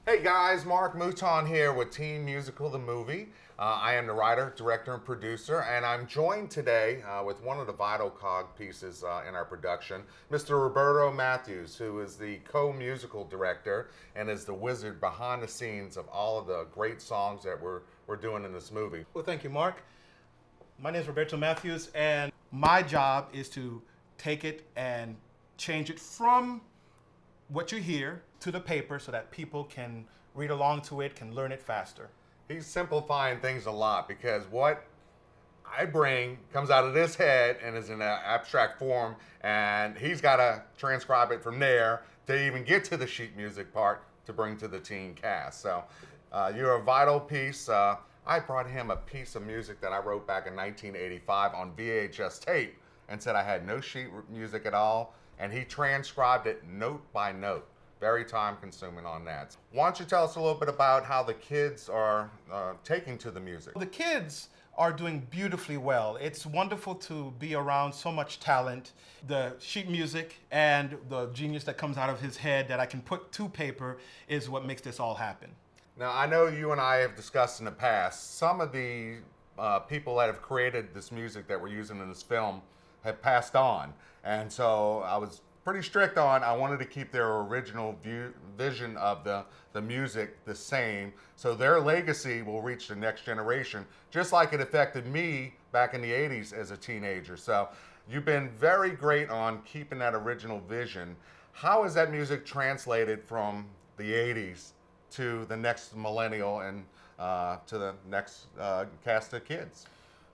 Hey guys, Mark Mouton here with Team Musical the Movie. I am the writer, director, and producer, and I'm joined today with one of the vital cog pieces in our production, Mr. Roberto Matthews, who is the co-musical director and is the wizard behind the scenes of all of the great songs that we're doing in this movie. Well, thank you, Mark. My name is Roberto Matthews, and my job is to take it and change it from what you hear to the paper so that people can read along to it, can learn it faster. He's simplifying things a lot because what I bring comes out of this head and is in an abstract form, and he's got to transcribe it from there to even get to the sheet music part to bring to the teen cast. So you're a vital piece. I brought him a piece of music that I wrote back in 1985 on VHS tape and said I had no sheet music at all, and he transcribed it note by note. Very time consuming on that. Why don't you tell us a little bit about how the kids are taking to the music? The kids are doing beautifully well. It's wonderful to be around so much talent. The sheet music and the genius that comes out of his head that I can put to paper is what makes this all happen. Now, I know you and I have discussed in the past, some of the people that have created this music that we're using in this film have passed on. And so I was pretty strict on, I wanted to keep their original vision of the music the same, so their legacy will reach the next generation, just like it affected me back in the 80s as a teenager. So you've been very great on keeping that original vision. How is that music translated from the 80s to the next millennial and to the next cast of kids?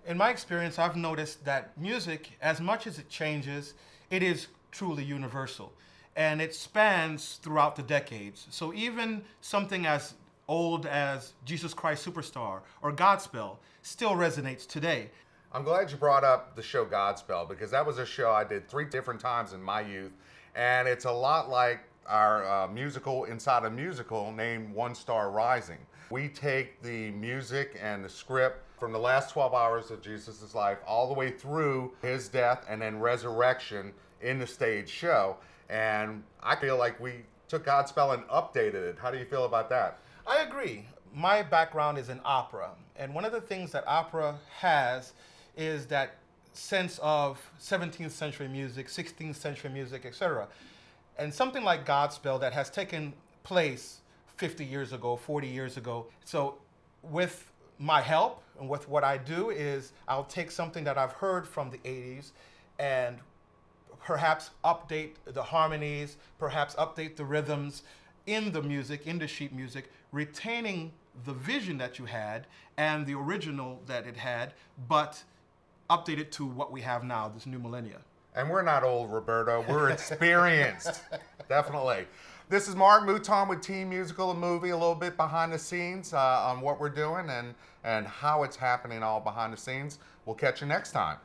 In my experience, I've noticed that music, as much as it changes, it is truly universal, and it spans throughout the decades. So even something as old as Jesus Christ Superstar or Godspell still resonates today. I'm glad you brought up the show Godspell, because that was a show I did 3 different times in my youth, and it's a lot like our musical inside a musical named One Star Rising. We take the music and the script from the last 12 hours of Jesus' life all the way through his death and then resurrection in the stage show, and I feel like we took Godspell and updated it. How do you feel about that? I agree. My background is in opera, and one of the things that opera has is that sense of 17th century music, 16th century music, etc. And something like Godspell that has taken place 50 years ago, 40 years ago. So with my help and with what I do is I'll take something that I've heard from the 80s and perhaps update the harmonies, perhaps update the rhythms in the music, in the sheet music, retaining the vision that you had and the original that it had, but update it to what we have now, this new millennia. And we're not old, Roberto. We're experienced. Definitely. This is Mark Mouton with Team Musical, a movie, a little bit behind the scenes on what we're doing and how it's happening all behind the scenes. We'll catch you next time.